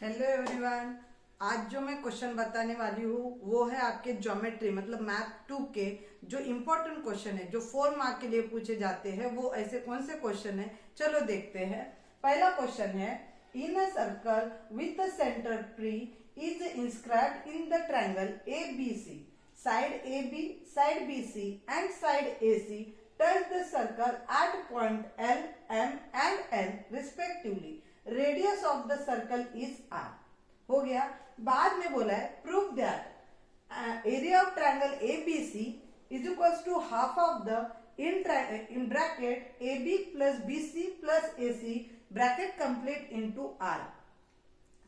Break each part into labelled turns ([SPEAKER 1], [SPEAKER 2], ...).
[SPEAKER 1] Hello everyone. आज जो मैं क्वेश्चन बताने वाली हूँ वो है आपके ज्योमेट्री मतलब मैथ 2 के जो इम्पोर्टेंट क्वेश्चन है जो 4 मार्क के लिए पूछे जाते हैं। वो ऐसे कौन से क्वेश्चन है, चलो देखते हैं। पहला क्वेश्चन है, in a circle with a centre P is inscribed in the triangle A B C, side A B, side B C and side A C touch the circle at point L, M and N respectively. Radius of the circle is R. हो गया। बाद में बोला है prove that area of triangle ABC is equals to half of the in bracket AB plus BC plus AC bracket complete into R.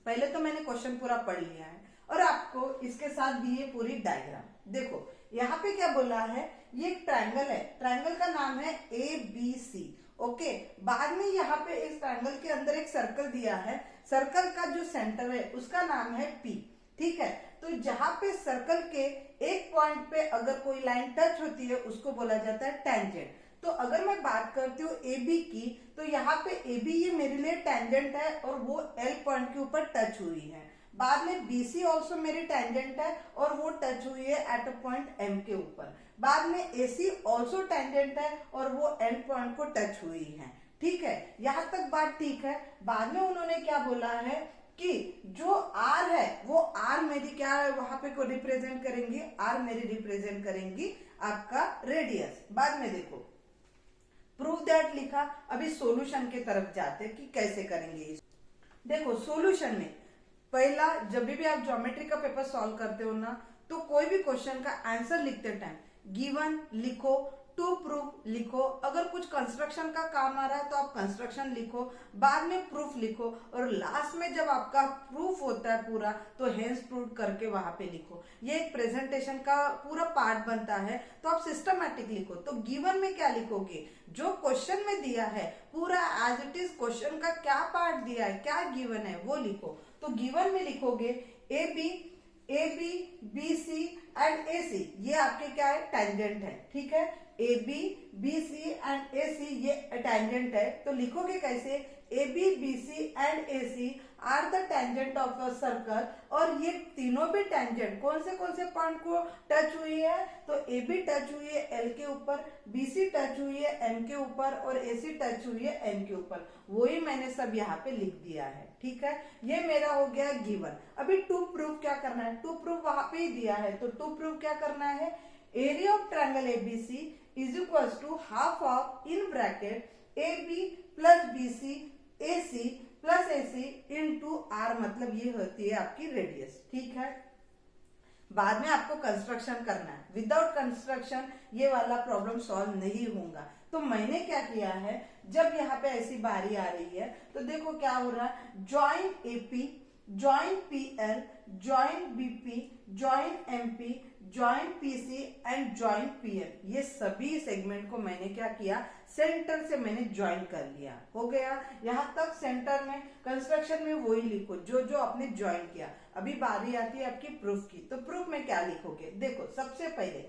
[SPEAKER 1] पहले तो मैंने question पूरा पढ़ लिया है और आपको इसके साथ दी है पूरी डायग्राम। देखो यहाँ पे क्या बोला है, ये एक ट्रायंगल है, ट्रायंगल का नाम है ए बी सी। ओके, बाद में यहाँ पे इस ट्रायंगल के अंदर एक सर्कल दिया है, सर्कल का जो सेंटर है उसका नाम है पी। ठीक है, तो जहां पे सर्कल के एक पॉइंट पे अगर कोई लाइन टच होती है उसको बोला जाता है टेंजेंट। तो अगर मैं बात करती हूँ ए बी की, तो यहाँ पे ए बी ये मेरे लिए टेंजेंट है और वो एल पॉइंट के ऊपर टच हुई है। बाद में BC ऑल्सो मेरी टेंजेंट है और वो टच हुई है एट अ पॉइंट M के ऊपर। बाद में AC ऑल्सो टेंजेंट है और वो एंड पॉइंट को टच हुई है। ठीक है, यहाँ तक बात ठीक है। बाद में उन्होंने क्या बोला है कि जो R है वो R मेरी क्या है, वहां पे को रिप्रेजेंट करेंगी, R मेरी रिप्रेजेंट करेंगी आपका रेडियस। बाद में देखो प्रूव दैट लिखा। अभी सॉल्यूशन के तरफ जाते हैं कि कैसे करेंगे इस। देखो सॉल्यूशन में पहला, जब भी आप ज्योमेट्री का पेपर सॉल्व करते हो ना, तो कोई भी क्वेश्चन का आंसर लिखते टाइम गिवन लिखो, टू प्रूफ लिखो, अगर कुछ कंस्ट्रक्शन का काम आ रहा है तो आप कंस्ट्रक्शन लिखो, बाद में प्रूफ लिखो और लास्ट में जब आपका प्रूफ होता है पूरा तो हेंस प्रूव करके वहां पे लिखो। ये एक प्रेजेंटेशन का पूरा पार्ट बनता है, तो आप सिस्टमैटिक लिखो। तो गिवन में क्या लिखोगे, जो क्वेश्चन में दिया है पूरा एज इट इज क्वेश्चन का क्या पार्ट दिया है, क्या गिवन है वो लिखो। तो गिवन में लिखोगे A B B C and A C, ये आपके क्या है, टेंजेंट है। ठीक है, A B B C and A C ये टेंजेंट है। तो लिखोगे कैसे, A B B C and A C are the tangent of a circle. और ये तीनों भी टेंजेंट कौन से पॉइंट को टच हुई है, तो ए बी टच हुई है एल के ऊपर, बी सी टच हुई है एम के ऊपर और ए सी टच हुई है एन के ऊपर। वही मैंने सब यहाँ पे लिख दिया है। ठीक है, ये मेरा हो गया गिवन। अभी टू प्रूफ क्या करना है, टू प्रूफ वहां पे ही दिया है, तो टू प्रूफ क्या करना है, area of triangle ABC is equals to half of in bracket A B plus B C A C plus A C into R, मतलब ये होती है आपकी रेडियस। ठीक है, बाद में आपको कंस्ट्रक्शन करना है, विदाउट कंस्ट्रक्शन ये वाला प्रॉब्लम सॉल्व नहीं होगा। तो मैंने क्या किया है, जब यहाँ पे ऐसी बारी आ रही है तो देखो क्या हो रहा है, join AP, join PL, join BP, join MP, join PC and join PL, ये सभी सेगमेंट को मैंने क्या किया, सेंटर से मैंने ज्वाइन कर लिया। हो गया यहाँ तक। सेंटर में कंस्ट्रक्शन में वही लिखो जो जो आपने ज्वाइन किया। अभी बारी आती है आपकी प्रूफ की, तो प्रूफ में क्या लिखोगे, देखो सबसे पहले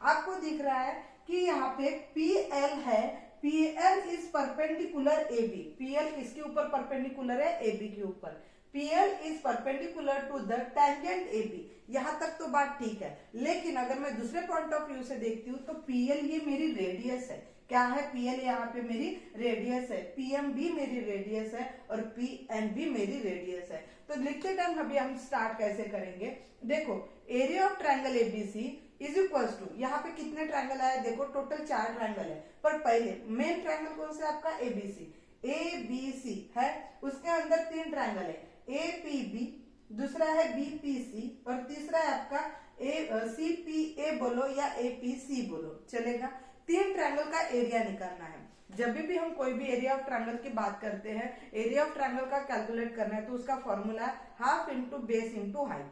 [SPEAKER 1] आपको दिख रहा है कि यहाँ पे PL है, PL is perpendicular AB, PL किसके ऊपर परपेंडिकुलर है, AB के ऊपर। PL is perpendicular to the tangent AB। यहाँ तक तो बात ठीक है, लेकिन अगर मैं दूसरे पॉइंट ऑफ व्यू से देखती हूँ तो PL ये मेरी रेडियस है। क्या है, PL यहाँ पे मेरी रेडियस है, PM भी मेरी रेडियस है और PN भी मेरी रेडियस है। तो लिखते टाइम अभी हम स्टार्ट कैसे करेंगे, देखो area of triangle ABC is equals to, यहाँ पे कितने ट्रायंगल आए, देखो टोटल 4 ट्रायंगल है, पर पहले मेन ट्रायंगल कौन सा आपका ABC है, उसके अंदर 3 ट्रायंगल है, APB, दूसरा है BPC और तीसरा है आपका CPA बोलो या APC बोलो, चलेगा। 3 ट्रायंगल का एरिया निकालना है। जब भी हम कोई भी एरिया ऑफ ट्रायंगल की बात करते हैं, एरिया ऑफ ट्रायंगल का कैलकुलेट करना है तो उसका फॉर्मूला है half into base into height,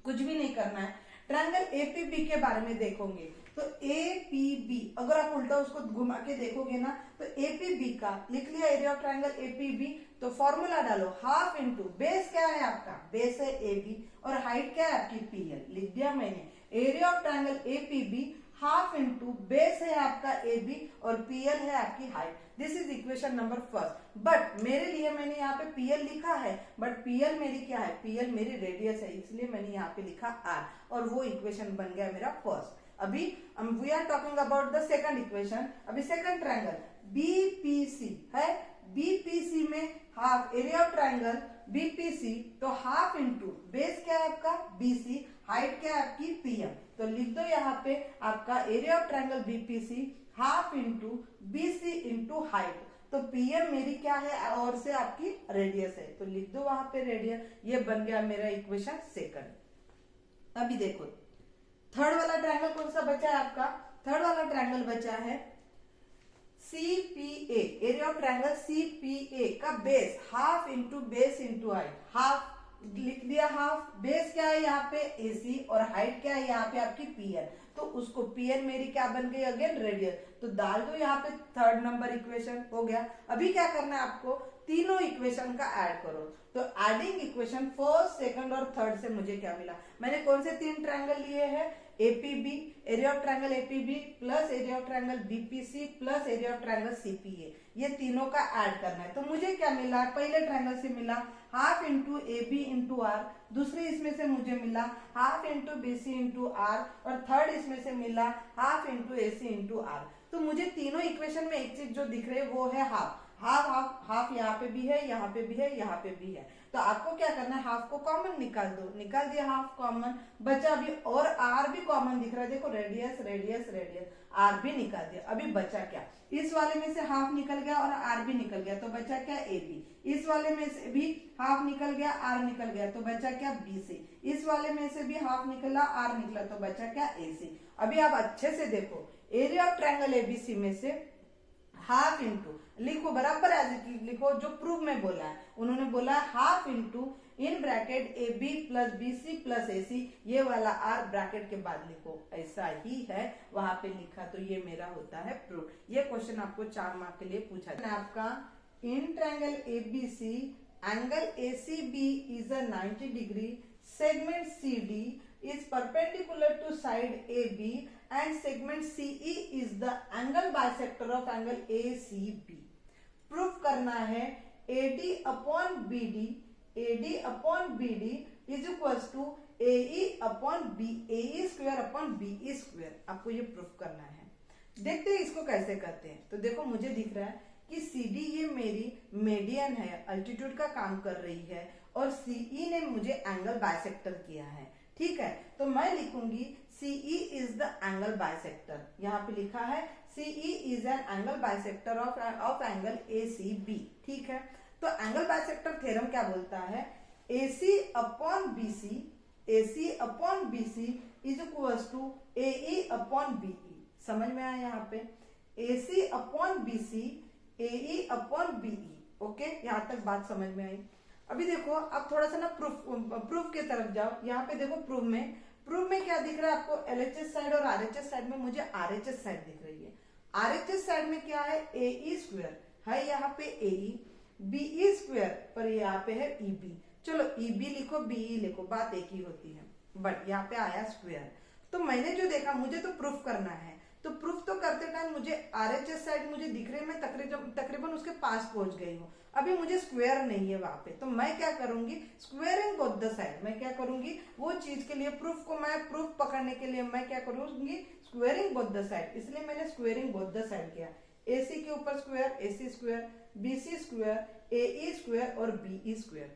[SPEAKER 1] कुछ भी नहीं करना है। ट्रायंगल एपीबी के बारे में देखोगे तो एपीबी, अगर आप उल्टा उसको घुमा के देखोगे ना तो एपीबी का लिख लिया एरिया ऑफ ट्रायंगल एपीबी, तो फॉर्मूला डालो हाफ इंटू बेस क्या है आपका, बेस है एबी और हाइट क्या है आपकी पीएल, लिख दिया मैंने। Area of triangle APB half into base है आपका ए बी और पीएल है आपकी height. This is equation number first. But मेरे लिए मैंने यहाँ पे पीएल लिखा है, बट पीएल मेरी क्या है, पीएल मेरी रेडियस है, इसलिए मैंने यहाँ पे लिखा आर, और वो इक्वेशन बन गया मेरा फर्स्ट। अभी we are talking about the second equation. अभी सेकंड ट्रायंगल बीपीसी है, बीपीसी में half area of triangle BPC, तो हाफ इंटू बेस क्या है आपका बीसी, हाइट क्या है आपकी पीएम। तो लिख दो यहाँ पे आपका area of triangle BPC half into BC into height. तो पीएम मेरी क्या है और से आपकी रेडियस है, तो लिख दो वहां पे रेडियस। ये बन गया मेरा इक्वेशन सेकंड। अभी देखो थर्ड वाला ट्रायंगल कौन सा बचा है आपका, थर्ड वाला ट्रायंगल बचा है CPA, area of triangle CPA का base half into base into height. Half लिख दिया, हाफ बेस क्या है यहाँ पे AC और हाइट क्या है यहाँ पे आपकी PN, तो उसको PN मेरी क्या बन गई अगेन रेडियस, तो डाल दो यहाँ पे थर्ड नंबर इक्वेशन हो गया। अभी क्या करना है आपको, तीनों इक्वेशन का ऐड करो। तो एडिंग इक्वेशन फर्स्ट सेकंड और थर्ड से मुझे क्या मिला, मैंने कौन से तीन ट्रायंगल लिए हैं, APB area of triangle APB plus area of triangle BPC plus area of triangle CPA, ये तीनों का ऐड करना है। तो मुझे क्या मिला, पहले ट्रायंगल से मिला हाफ इंटू AB इंटू आर, दूसरे इसमें से मुझे मिला हाफ इंटू BC इंटू आर, और थर्ड इसमें से मिला हाफ इंटू AC इंटू आर। तो मुझे तीनों इक्वेशन में एक चीज जो दिख रही है वो है हाफ, हाफ हाफ हाफ यहाँ पे भी है, यहाँ पे भी है, यहाँ पे भी है। तो आपको क्या करना है, हाफ को कॉमन निकाल दो, निकाल दिया हाफ कॉमन, बचा भी, और आर भी कॉमन दिख रहा है, देखो रेडियस रेडियस रेडियस, आर भी निकाल दिया। अभी बचा क्या, इस वाले में से हाफ निकल गया और आर भी निकल गया, तो बचा क्या AB, इस वाले में से भी हाफ निकल गया, आर निकल गया, तो बचा क्या BC, इस वाले में से भी हाफ निकला, आर निकला, तो बचा क्या AC। अभी आप अच्छे से देखो, एरिया ऑफ ट्रायंगल ABC में से हाफ इंटू लिखो, बराबर एज इट इज लिखो, जो प्रूफ में बोला है, उन्होंने बोला है half into in bracket AB plus BC plus AC, ये वाला R ब्रैकेट के बाद लिखो, ऐसा ही है वहां पे लिखा, तो ये मेरा होता है प्रूफ। ये क्वेश्चन आपको 4 मार्क के लिए पूछा है। आपका in triangle ABC angle ACB is a 90 degree, segment CD is perpendicular to side AB and segment CE is the angle bisector of angle ACB। Proof करना है AD upon BD, AD upon BD is equals to AE upon B, AE square upon BE square। आपको ये proof करना है। देखते हैं इसको कैसे करते हैं। तो देखो मुझे दिख रहा है कि CD ये मेरी मेडियन है, अल्टीट्यूड का काम कर रही है, और CE ने मुझे एंगल बाइसेक्टर किया है, ठीक है। तो मैं लिखूंगी CE is the angle bisector, यहाँ पे लिखा है CE is an angle bisector of angle ACB, ठीक है। तो एंगल बाइसेक्टर थ्योरम क्या बोलता है, AC upon BC, AC upon BC is equals to AE upon BE। समझ में आया यहाँ पे, AC upon BC, AE upon BE। Okay, यहाँ तक बात समझ में आई। अभी देखो आप थोड़ा सा ना प्रूफ के तरफ जाओ। यहाँ पे देखो प्रूफ में क्या दिख रहा है आपको, LHS साइड और RHS साइड में मुझे RHS साइड दिख रही है। RHS साइड में क्या है, AE स्क्वायर है यहाँ पे AE, BE स्क्वायर पर यहाँ पे है EB। चलो EB लिखो BE लिखो, बात एक ही होती है, बट यहाँ पे आया स्क्वायर। तो मैंने जो देखा, मुझे तो प्रूफ करना है, तो प्रूफ तो करते टाइम मुझे RHS साइड मुझे दिख रही है, मैं तकरीबन उसके पास पहुंच गई हूँ। अभी मुझे स्क्वायर नहीं है वहां पे, तो मैं क्या करूंगी, स्क्वायरिंग बोथ द साइड। मैं क्या करूंगी, वो चीज के लिए प्रूफ को मैं प्रूफ पकड़ने के लिए मैं क्या करूंगी, स्क्वायरिंग बोथ द साइड। इसलिए मैंने स्क्वायरिंग बोथ द साइड किया, AC के ऊपर square, AC square, BC square, AE square और BE स्क्वायर।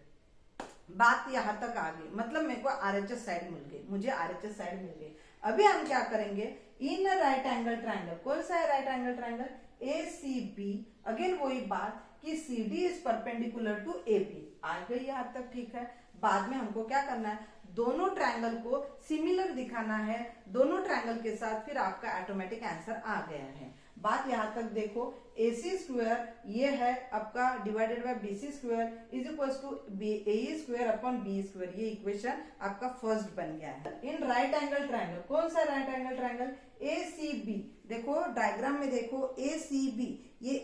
[SPEAKER 1] बात यहाँ तक आ गई, मतलब मेरे को RHS साइड मिल गई, मुझे RHS साइड मिल गई। अभी हम क्या करेंगे, इन राइट एंगल ट्रायंगल, कौन सा है right angle triangle, ACB। Again वही बात कि CD is perpendicular to AB। आ गई यहाँ तक, ठीक है। बाद में हमको क्या करना है, दोनों ट्रायंगल को सिमिलर दिखाना है, दोनों ट्रायंगल के साथ, फिर आपका ऑटोमेटिक आंसर आ गया है। बात यहाँ तक देखो, AC स्क्वायर ये है आपका divided by BC square is equal to AE square upon B square. ये इक्वेशन आपका फर्स्ट बन गया है। इन राइट एंगल ट्रायंगल, कौन सा राइट एंगल ट्रायंगल, ACB। देखो डायग्राम में देखो ACB, ये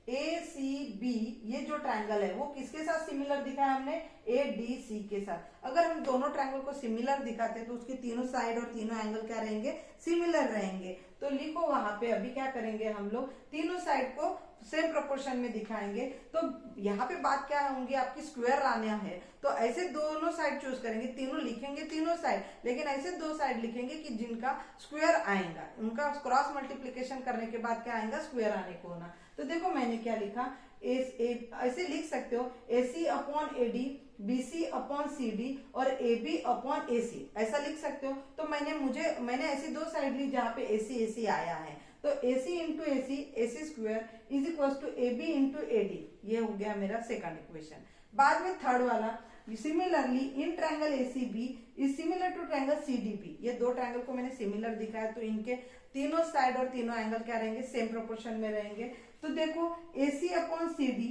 [SPEAKER 1] ए सी बी, ये जो ट्रायंगल है वो किसके साथ सिमिलर दिखा है हमने, ए डी सी के साथ। अगर हम दोनों ट्रायंगल को सिमिलर दिखाते हैं तो उसके तीनों साइड और तीनों एंगल क्या रहेंगे, सिमिलर रहेंगे। तो लिखो वहां पे, अभी क्या करेंगे हम लोग, तीनों साइड को सेम प्रोपोर्शन में दिखाएंगे। तो यहाँ पे बात क्या होंगी आपकी, स्क्वायर आना है, तो ऐसे दोनों साइड चूज करेंगे, तीनों लिखेंगे तीनों साइड, लेकिन ऐसे दो साइड लिखेंगे कि जिनका स्क्वायर आएगा, उनका क्रॉस मल्टीप्लीकेशन करने के बाद क्या आएगा, स्क्वायर आने को होना। तो देखो मैंने क्या लिखा, ऐसे लिख सकते हो A C upon A D, B C upon C D और ए बी अपॉन ए सी, ऐसा लिख सकते हो। तो मैंने ऐसी दो साइड ली जहाँ पे ए सी आया है, तो A C into A C square is equal to A B into A D, ये हो गया मेरा सेकंड इक्वेशन। बाद में थर्ड वाला, similarly in triangle A C B is similar to triangle C D P, ये दो ट्रायंगल को मैंने सिमिलर दिखाया, तो इनके तीनों साइड और तीनों एंगल क्या रहेंगे, सेम प्रोपोर्शन में रहेंगे। तो देखो A C upon C D,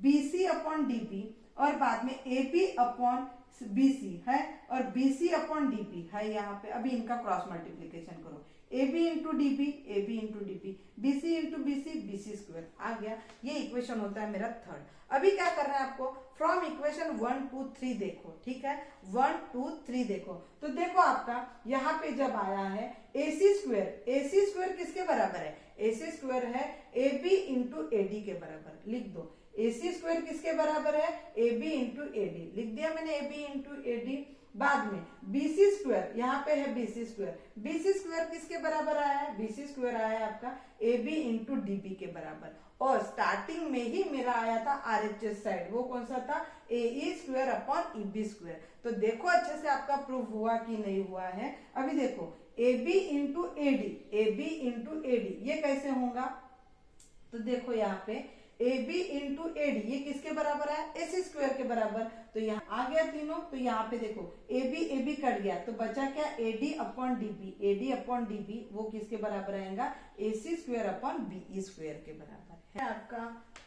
[SPEAKER 1] B C upon D P और बाद में A B upon B C है और B C upon D P है यहाँ पे। अभी इनका क्रॉस मल्टीप्लीकेशन करो, A B into D B, A B into D P, B C into B C square आ गया। ये इक्वेशन होता है मेरा थर्ड। अभी क्या करना है आपको, फ्रॉम इक्वेशन 1 2 3 देखो, ठीक है, 1 2 3 देखो। तो देखो आपका यहाँ पे जब आया है ए सी स्क्वायर किसके बराबर है, ए सी स्क्वायर है A B into A D के बराबर, लिख दो। ए सी स्क्वायर किसके बराबर है, A B into A D, लिख दिया मैंने A B into A D. बाद में बी सी स्क्वायर, यहाँ पे है बी सी स्क्वायर किसके बराबर आया है, बी सी स्क्वायर आया है आपका A B into D B के बराबर। और स्टार्टिंग में ही मेरा आया था आरएचएस साइड, वो कौन सा था, A E square upon E B square. तो देखो अच्छे से आपका प्रूफ हुआ कि नहीं हुआ है। अभी देखो A B into A D, A B into A D, ये कैसे होगा, तो देखो यहाँ पे A B into A D, ये किसके बराबर है, ए सी स्क्वायर के बराबर। तो यहाँ आ गया तीनों, तो यहाँ पे देखो ए बी कट गया, तो बचा क्या, A D upon D B, A D upon D B वो किसके बराबर आएगा, A C square upon B E square के बराबर है आपका।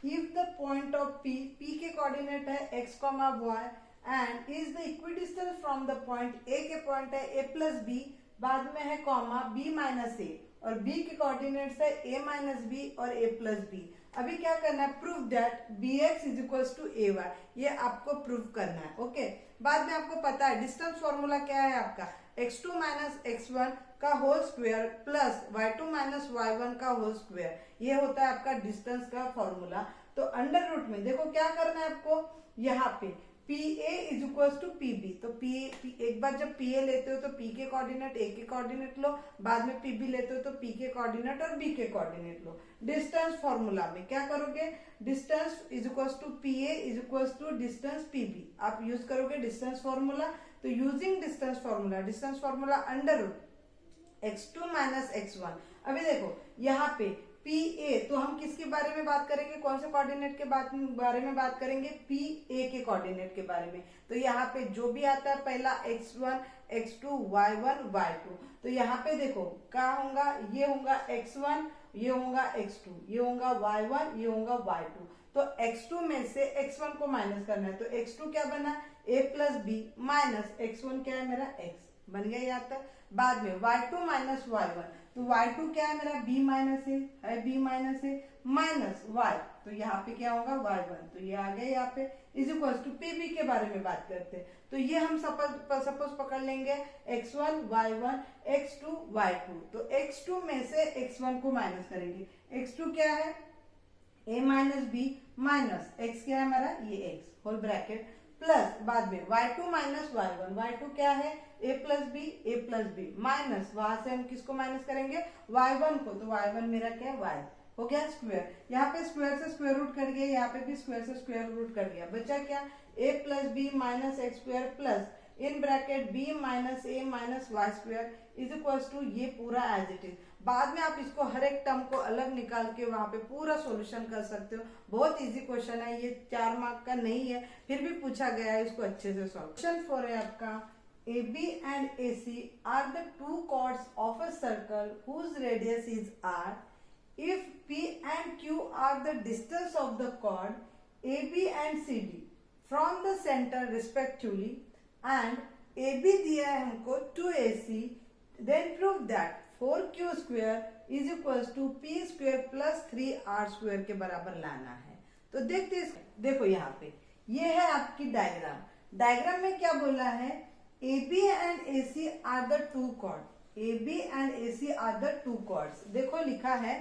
[SPEAKER 1] If the point of P, P के कोऑर्डिनेट है X comma Y and is the equidistance from the point A के पॉइंट है ए प्लस बी, बाद में है कॉमा बी माइनस ए और बी के कोऑर्डिनेट्स है ए माइनस बी और ए प्लस बी। अभी क्या करना है, prove that B X is equal to A Y, ये आपको प्रूव करना है। ओके, बाद में आपको पता है डिस्टेंस फॉर्मूला क्या है आपका, x2 माइनस x1 का whole square plus y2 minus y1 का होल स्क्वायर, ये होता है आपका डिस्टेंस का फॉर्मूला। तो अंडर रूट में देखो क्या करना है आपको, यहाँ पे P A is equal to P B, तो एक बार जब पी ए लेते हो तो पी के कोऑर्डिनेट ए के कोऑर्डिनेट लो, बाद में पी बी लेते हो तो पी के कोऑर्डिनेट और बी के कोऑर्डिनेट लो। डिस्टेंस फॉर्मूला में क्या करोगे, distance is equal to P A is equal to distance P B, आप यूज करोगे डिस्टेंस फॉर्मूला। तो using distance formula under root x2 minus x1। अभी देखो यहाँ पे पी ए, तो हम किसके बारे में बात करेंगे, कौन से कोऑर्डिनेट के बारे में बात करेंगे, पी ए के कोऑर्डिनेट के बारे में। तो यहाँ पे जो भी आता है पहला x1 x2 y1 y2, तो यहाँ पे देखो क्या होगा, ये होगा x1, ये होगा x2, ये होगा y1, ये होगा y2। तो x2 में से x1 को माइनस करना है, तो x2 क्या बना, a plus B minus x1 क्या है मेरा x बन गया यहाँ तक। बाद में y2 माइनस y1, तो y2 क्या है मेरा b माइनस है b माइनस है माइनस y, तो यहाँ पे क्या होगा y1, तो ये आ गया यहाँ पे इज इक्वल टू pb के बारे में बात करते हैं। तो ये हम सपोज पकड़ लेंगे x1 y1 x2 y2, तो x2 में से x1 को माइनस करेंगे, x2 क्या है a minus B minus x क्या है हमारा ये x होल ब्रैकेट प्लस बाद में y2 माइनस y1, y2 क्या है a प्लस बी माइनस वहां से हम किसको माइनस करेंगे y1 को, तो y1 मेरा क्या है y हो गया स्क्वायर, यहाँ पे स्क्वायर से स्क्वायर रूट कट गया, यहाँ पे भी स्क्वायर से स्क्वायर रूट कट गया, बचा क्या a plus B minus X square plus in bracket b minus A minus Y square is equal to ये पूरा एज इट इज। बाद में आप इसको हर एक टर्म को अलग निकाल के वहां पे पूरा सॉल्यूशन कर सकते हो। बहुत इजी क्वेश्चन है ये, 4 मार्क का नहीं है, फिर भी पूछा गया है, इसको अच्छे से सॉल्व। क्वेश्चन 4 है आपका, AB and AC are the two chords of a circle whose radius is r. If P and Q are the distance of the chord AB and CD from the center respectively and AB दिया है हमको 2AC, then prove that 4Q square is equal to P square plus 3r² के बराबर लाना है। तो देखो यहाँ पे ये है आपकी डायग्राम में क्या बोला है, AB and AC are the two chord, AB and AC are the two chords. देखो लिखा है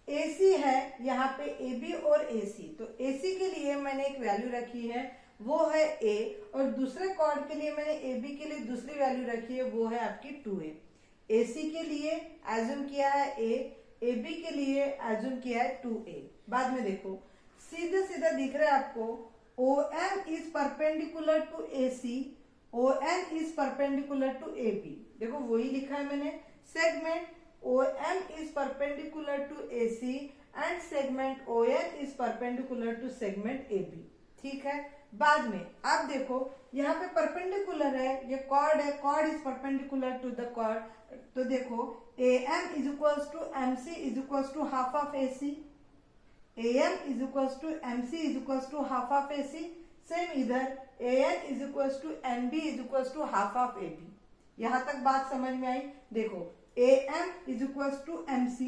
[SPEAKER 1] AC है यहाँ पे AB और AC, तो AC के लिए मैंने एक वैल्यू रखी है वो है A, और दूसरे कॉर्ड के लिए मैंने AB के लिए दूसरी वैल्यू रखी है वो है आपकी 2A। AC के लिए एज्यूम किया है A, AB के लिए एज्यूम किया है 2A। बाद में देखो सीधा सीधा दिख रहा है आपको, OM is perpendicular to AC, ON is perpendicular to AB। देखो वही लिखा है मैंने, segment OM is perpendicular to AC and segment ON is perpendicular to segment AB। ठीक है। बाद में आप देखो यहाँ पे परपेंडिकुलर है, ये कॉर्ड है, chord is perpendicular to the chord, तो देखो AM is equals to MC is equals to half of AC, AM is equals to MC is equals to half of AC। Same इधर AN is equals to NB is equals to half of AB। यहाँ तक बात समझ में आई। देखो AM is equals to MC,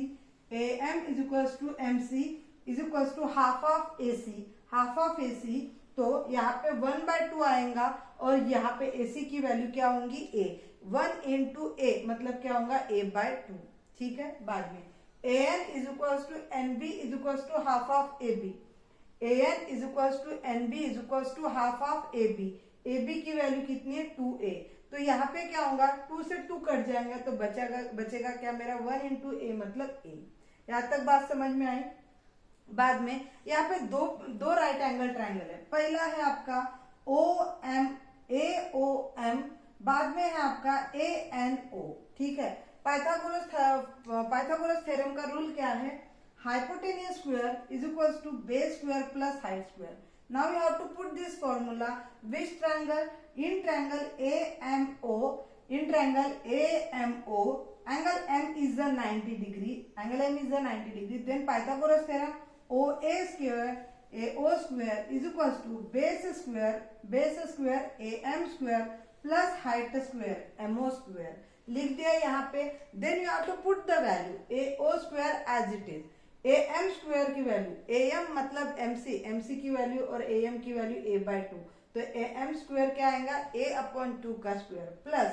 [SPEAKER 1] AM is equals to MC is equals to half of AC, half of AC, तो यहाँ पे 1/2 आएगा और यहाँ पे AC की वैल्यू क्या होंगी A, 1 into A मतलब क्या होगा A/2। ठीक है। बाद में AN is equals to NB is equals to half of AB, AN is equals to NB is equals to half of AB, AB की वैल्यू कितनी है 2A, तो यहाँ पे क्या होगा 2 से 2 कट जाएंगे तो बचेगा क्या मेरा 1 into A मतलब A। यहाँ तक बात समझ में आई। बाद में यहाँ पे दो राइट एंगल ट्राइंगल है, पहला है आपका AOM, बाद में है आपका ANO। ठीक है। पाइथागोरस थ्योरम का रूल क्या है, hypotenuse square is equals to base square plus height square. Now you have to put this formula, which triangle? In triangle AMO, angle M is the 90 degree, angle M is the 90 degree. Then Pythagoras theorem, OA square, AO square is equals to base square AM square plus height square MO square। लिख दिया यहाँ पे। Then you have to put the value AO square as it is, AM square की value, AM मतलब MC की value और AM की value A/2, तो AM स्क्वायर क्या आएगा A/2 का स्क्वायर प्लस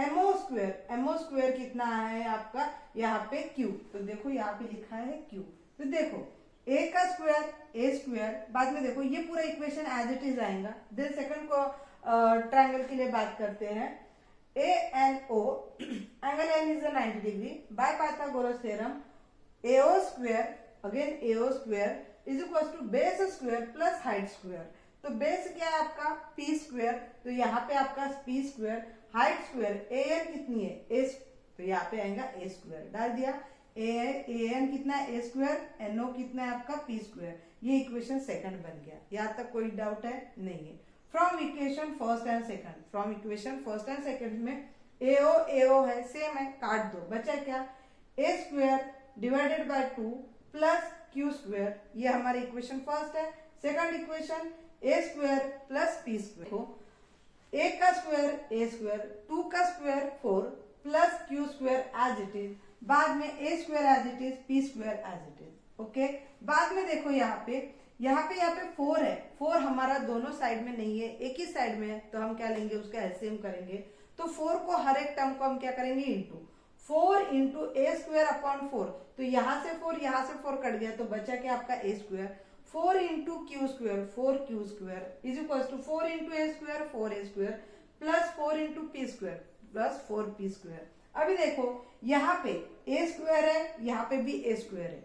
[SPEAKER 1] MO स्क्वायर कितना है आपका यहाँ पे Q, तो देखो यहाँ पे लिखा है Q, तो देखो A का स्क्वायर A स्क्वायर। बाद में देखो ये पूरा इक्वेशन एज इट इज आएगा। देन सेकंड को ट्रायंगल के लिए बात करते हैं, ANO angle M is 90 degree, by Pythagoras theorem AO square is equal to base square plus height square. तो बेस क्या है आपका P स्क्वायर, तो यहाँ पे आपका P square, height square AN कितनी है A, तो यहाँ पे आएगा A स्क्वायर, डाल दिया। AN कितना है A स्क्वायर, NO कितना है आपका P स्क्वायर। ये इक्वेशन सेकंड बन गया। यहाँ तक कोई डाउट है नहीं है। From equation first and second में AO है, सेम है, काट दो, बचा क्या A square divided by 2 plus Q square, ये हमारी इक्वेशन फर्स्ट है। Second equation A square plus P square, A का स्क्वायर A स्क्वायर, 2 का square 4 plus Q square as it is, बाद में A square as it is, P square as it is. Okay. बाद में देखो यहाँ पे 4 है, 4 हमारा दोनों साइड में नहीं है, एक ही साइड में है, तो हम क्या लेंगे उसका एलसीएम करेंगे। तो 4 को हर एक टर्म को हम क्या करेंगे into 4 into A square upon 4, तो यहाँ से 4 कट गया तो बचा क्या आपका A square, 4 into Q square 4Q square is equal to 4 into A square 4A square plus 4 into P square plus 4P square. अभी देखो यहाँ पे A स्क्वायर है, यहाँ पे भी A स्क्वायर है,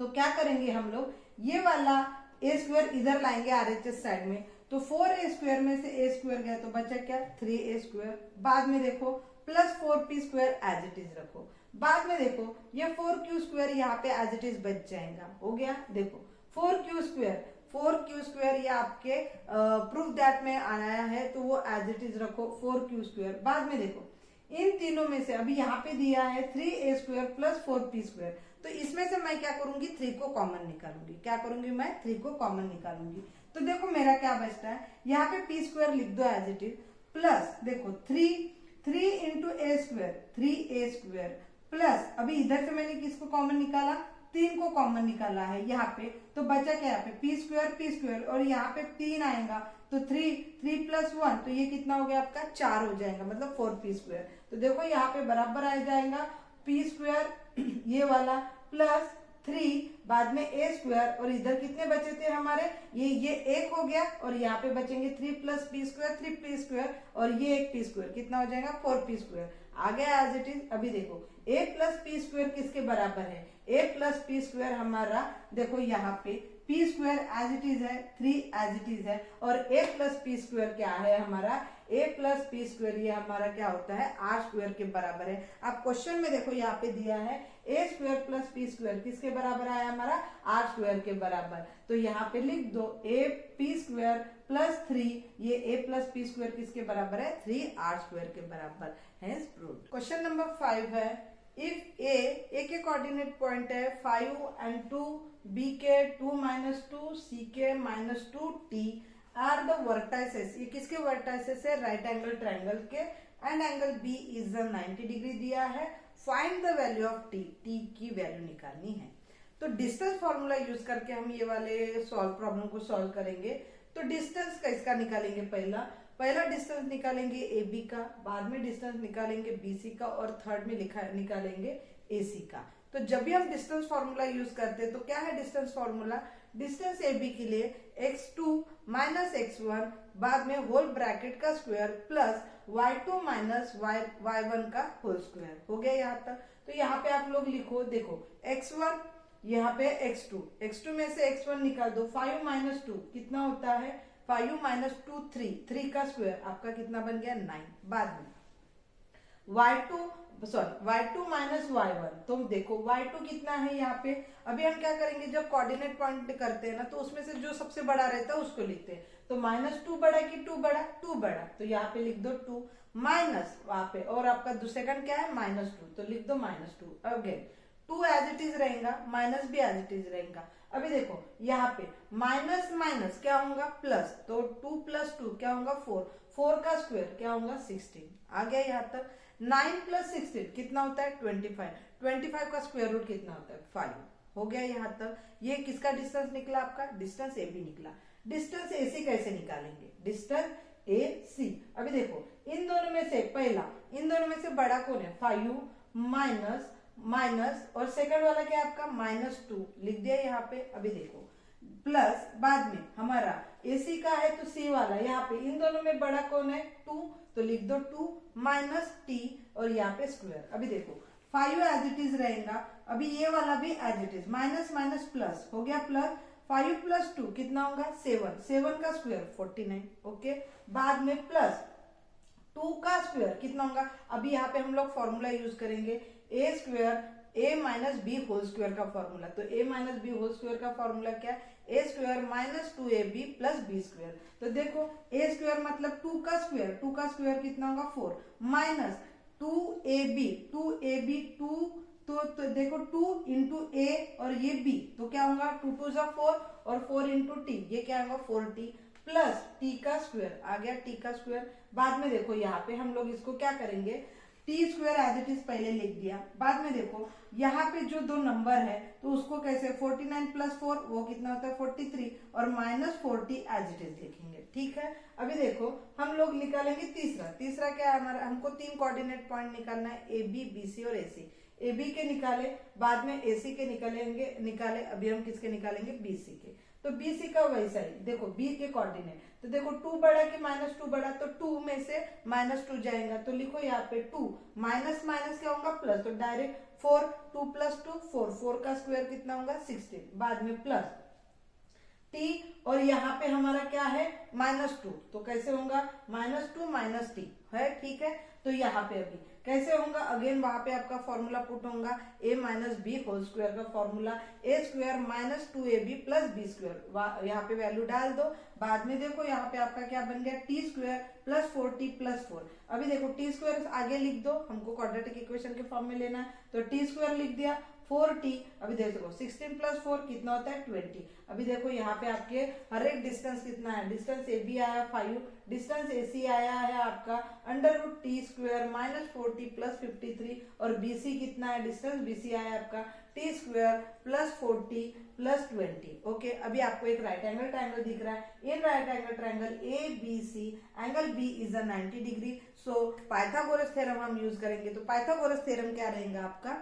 [SPEAKER 1] तो क्या करेंगे हम लोग, ये वाला A स्क्वायर इधर लाएंगे RHS साइड में, तो 4A स्क्वायर में से A स्क्वायर गया तो बचा क्या 3A स्क्वायर। बाद में देखो plus 4P square as it is रखो। बाद में देखो ये 4Q स्क्वायर यहाँ पे एज इट इज बच जाएगा, हो गया। देखो 4Q स्क्वायर ये आपके प्रूफ दैट में आया है, तो वो एज इट इज रखो 4Q स्क्वायर। बाद में देखो इन तीनों में से अभी यहाँ पे दिया है 3A square plus 4P square, तो इसमें से मैं क्या करूंगी 3 को कॉमन निकालूंगी। क्या करूंगी मैं 3 को कॉमन निकालूंगी, तो देखो मेरा क्या बचता है, यहाँ पे P स्क्वायर लिख दो एज इट इज, प्लस देखो 3 into A square 3A square plus अभी इधर से मैंने किसको कॉमन निकाला, 3 को कॉमन निकाला है यहाँ पे, तो बचा क्या यहाँ पे पी स्क्वायर और यहाँ पे 3 आएगा तो 3 प्लस 1 तो ये कितना हो गया आपका 4 हो जाएगा, मतलब 4p स्क्वायर। तो देखो यहाँ पे बराबर आ जाएगा पी स्क्वायर ये वाला प्लस 3 बाद में ए स्क्वायर और इधर कितने बचे थे हमारे, ये 1 हो गया और यहाँ पे बचेंगे 3 plus P square 3p square और ये एक पी स्क्वायर कितना हो जाएगा 4p स्क्वायर आ गया एज इट इज। अभी देखो a प्लस पी स्क्वायर किसके बराबर है, a प्लस पी स्क्वायर हमारा देखो यहाँ पे p square as it is है 3 एज इट इज है और a प्लस पी स्क्वायर क्या है हमारा, a प्लस पी स्क्वायर ये हमारा क्या होता है r स्क्वायर के बराबर है। आप क्वेश्चन में देखो यहाँ पे दिया है a square plus P square किसके बराबर आया हमारा r स्क्वायर के बराबर, तो यहाँ पे लिख दो a p स्क्वायर प्लस 3 ये a प्लस पी स्क्वायर किसके बराबर है 3r स्क्वायर के बराबर है प्रूव्ड। क्वेश्चन नंबर 5 है इफ a के कोऑर्डिनेट पॉइंट है 5 and 2, b के 2 - 2, c के -2, t आर द वर्टाइसेस, ये किसके वर्टाइसेस है राइट एंगल ट्रायंगल के and angle b is 90 degree दिया है, find the value of t, t की वैल्यू निकालनी है। तो डिस्टेंस फॉर्मूला यूज करके हम ये वाले प्रॉब्लम को सॉल्व करेंगे। तो डिस्टेंस का इसका निकालेंगे, पहला डिस्टेंस निकालेंगे AB का, बाद में डिस्टेंस निकालेंगे BC का और थर्ड में निकालेंगे AC का। तो जब भी हम डिस्टेंस फॉर्मूला यूज करते हैं तो क्या है डिस्टेंस फॉर्मूला, डिस्टेंस AB के लिए x2 माइनस x1 बाद में होल ब्रैकेट का square plus y2 minus y1 का होल स्क्वायर हो गया यहाँ तक। तो यहाँ पे आप लोग लिखो, देखो x1 यहाँ पे x2 में से x1 निकाल दो, 5 - 2 कितना होता है 5 - 2 3 का स्क्वायर आपका कितना बन गया 9। बाद में y2 माइनस y1, तो देखो y2 कितना है यहाँ पे, अभी हम क्या करेंगे जब कोऑर्डिनेट पॉइंट करते हैं ना तो उसमें से जो सबसे बड़ा रहता है उसको लिखते हैं। तो -2 बड़ा कि 2 बड़ा, 2 बड़ा, तो यहाँ पे लिख दो 2 माइनस वहां पे और आपका सेकंड क्या है -2 तो लिख दो -2 अगेन 2 एज इट इज रहेगा, माइनस भी एज इट इज रहेगा। अभी देखो यहाँ पे माइनस माइनस क्या होगा प्लस, तो 2 + 2 क्या होगा 4 का स्क्वायर क्या होगा 16 आ गया यहाँ तक। 9 + 16 कितना होता है 25 का स्क्वायर रूट कितना होता है 5 हो गया यहाँ तक। ये किसका डिस्टेंस निकला आपका, डिस्टेंस AB निकला। डिस्टेंस AC कैसे निकालेंगे, डिस्टेंस AC, अभी देखो इन दोनों में से बड़ा कौन है 5 माइनस और सेकंड वाला क्या है आपका -2 लिख दिया यहाँ पे। अभी देखो प्लस बाद में हमारा AC का है तो C वाला यहाँ पे इन दोनों में बड़ा कौन है 2 तो लिख दो 2 माइनस t और यहाँ पे स्क्वायर। अभी देखो 5 एज इट इज रहेगा, अभी ये वाला भी as it is, minus minus plus हो गया प्लस 5 + 2 कितना होगा 7 का स्क्वायर 49 ओके। बाद में प्लस 2 का स्क्वायर कितना होगा, अभी यहाँ पे हम लोग फॉर्मूला यूज करेंगे a square a minus B whole square का फॉर्मूला। तो a minus B whole square का फॉर्मूला क्या है a square minus 2ab plus b square. तो देखो a स्क्वायर मतलब 2 का स्क्वायर कितना होगा 4 माइनस 2ab 2 तो देखो 2 इंटू a और ये b तो क्या होगा 2 2 = 4 और 4 इंटू t ये क्या होगा 4t प्लस t का स्क्वायर आ गया t का स्क्वायर। बाद में देखो यहाँ पे हम लोग इसको क्या करेंगे T square as it is पहले लिख दिया। बाद में देखो यहाँ पे जो दो नंबर है तो उसको कैसे 49 + 4 वो कितना होता है 43 और -40 एज इट इज लिखेंगे, ठीक है। अभी देखो हम लोग निकालेंगे तीसरा क्या है हमारा, हमको 3 कोऑर्डिनेट पॉइंट निकालना है AB BC और AC। AB के निकाले, बाद में AC के निकाले, अभी हम किसके निकालेंगे BC के। तो BC का वैसा ही देखो B के कोऑर्डिनेट, तो देखो 2 बड़ा कि -2 बड़ा, तो 2 में से -2 जाएगा तो लिखो यहाँ पे 2 माइनस क्या होगा प्लस, तो डायरेक्ट 4 2 + 2 4 का स्क्वायर कितना होगा 16। बाद में प्लस t और यहाँ पे हमारा क्या है -2 तो कैसे होगा -2 - t है, ठीक है। तो यहाँ पे अभी कैसे होगा, अगेन वहां पे आपका फॉर्मूला पुट होगा a minus B whole square का formula a square minus 2ab plus b square, यहाँ पे वैल्यू डाल दो। बाद में देखो यहाँ पे आपका क्या बन गया t स्क्वायर प्लस 4t + 4। अभी देखो t स्क्वायर आगे लिख दो, हमको क्वाड्रेटिक इक्वेशन के फॉर्म में लेना है तो t स्क्वायर लिख दिया 4t। अभी देखो 16 प्लस 4 कितना होता है 20। अभी देखो यहाँ पे आपके हर एक डिस्टेंस कितना है, डिस्टेंस ए बी आया 5, डिस्टेंस ए सी आया है आपका √t² माइनस 4t प्लस 53, और बी सी कितना है, डिस्टेंस बी सी आया आपका t² प्लस 40 प्लस 20। ओके, अभी आपको एक राइट एंगल ट्रायंगल दिख रहा है। In right angle triangle A B C angle B is a 90 degree. So Pythagoras theorem हम यूज करेंगे। तो पाइथागोरस थ्योरम क्या रहेगा आपका,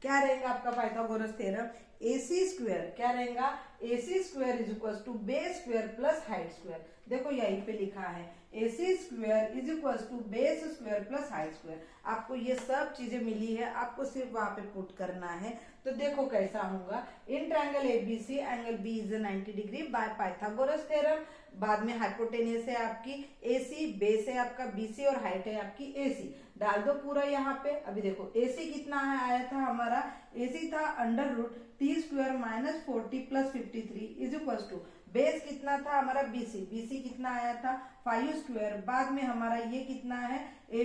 [SPEAKER 1] क्या रहेगा आपका पाइथागोरस थ्योरम, AC स्क्वायर क्या रहेगा, AC square is equal to base square plus height square. देखो यहीं पे लिखा है AC square is equal to base square plus height square. आपको ये सब चीजें मिली है, आपको सिर्फ वहां पे पुट करना है। तो देखो कैसा होगा, in triangle ABC angle B is 90 degree by Pythagoras theorem. बाद में हाइपोटेनियस है आपकी AC, बेस है आपका BC और हाइट है आपकी AC। डाल दो पूरा यहाँ पे। अभी देखो AC कितना है आया था हमारा, AC था √t² minus 40 plus 53 is equal to base कितना था हमारा BC कितना आया था 5²। बाद में हमारा ये कितना है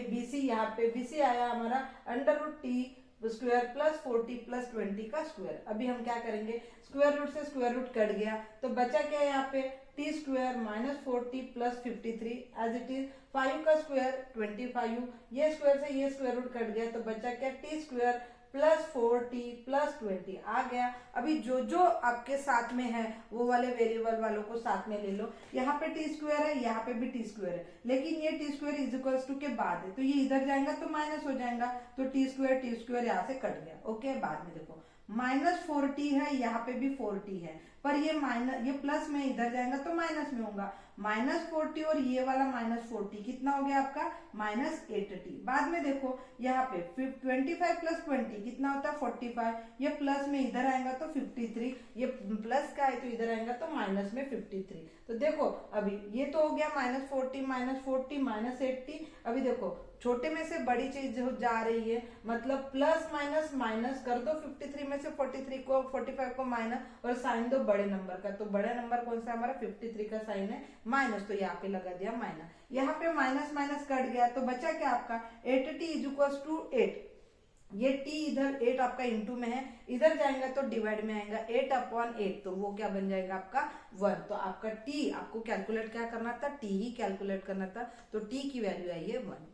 [SPEAKER 1] BC, यहाँ पे BC आया हमारा √t² प्लस 40 प्लस 20 का स्क्वायर। अभी हम क्या करेंगे, स्क्वायर रूट से स्क्वायर रूट कट गया तो बचा क्या यहाँ पे t² minus 40 plus 53 as it is 5 का स्क्वायर 25, ये स्क्वायर से ये स्क्वायर रूट कट गया तो बचा क्या t² प्लस 40 प्लस 20 आ गया। अभी जो जो आपके साथ में है वो वाले वेरिएबल वालों को साथ में ले लो। यहाँ पे t² है, यहाँ पे भी t² है, लेकिन ये t² इज इक्वल्स टू के बाद है तो ये इधर जाएगा तो माइनस हो जाएगा, तो t² यहाँ से कट गया। ओके, बाद में देखो माइनस 4t है, यहाँ पे भी 4t है, पर ये माइनस, ये प्लस में इधर जाएगा तो माइनस में होगा, माइनस 40 और ये वाला माइनस 40 कितना हो गया आपका माइनस 8t। बाद में देखो यहाँ पे 25 प्लस 20 कितना होता है 45, ये प्लस में इधर आएगा तो 53, ये प्लस का है तो इधर आएगा तो माइनस में 53। तो देखो अभी ये तो हो गया माइनस 40 माइनस 80। अभी देखो छोटे में से बड़ी चीज जो जा रही है, मतलब प्लस माइनस माइनस कर दो 53 में से 43 को 45 को माइनस और साइन दो बड़े नंबर का। तो बड़ा नंबर कौन सा हमारा 53 का साइन है माइनस, तो यहाँ पे लगा दिया माइनस। यहाँ पे माइनस माइनस कट गया तो बचा क्या आपका 8t इज इक्वल टू 8। ये t इधर 8 आपका इंटू में है, इधर जाएगा तो डिवाइड में आएगा 8/8, तो वो क्या बन जाएगा आपका 1। तो आपका t आपको कैलकुलेट क्या करना था, t ही कैलकुलेट करना था, तो t की वैल्यू आई है 1।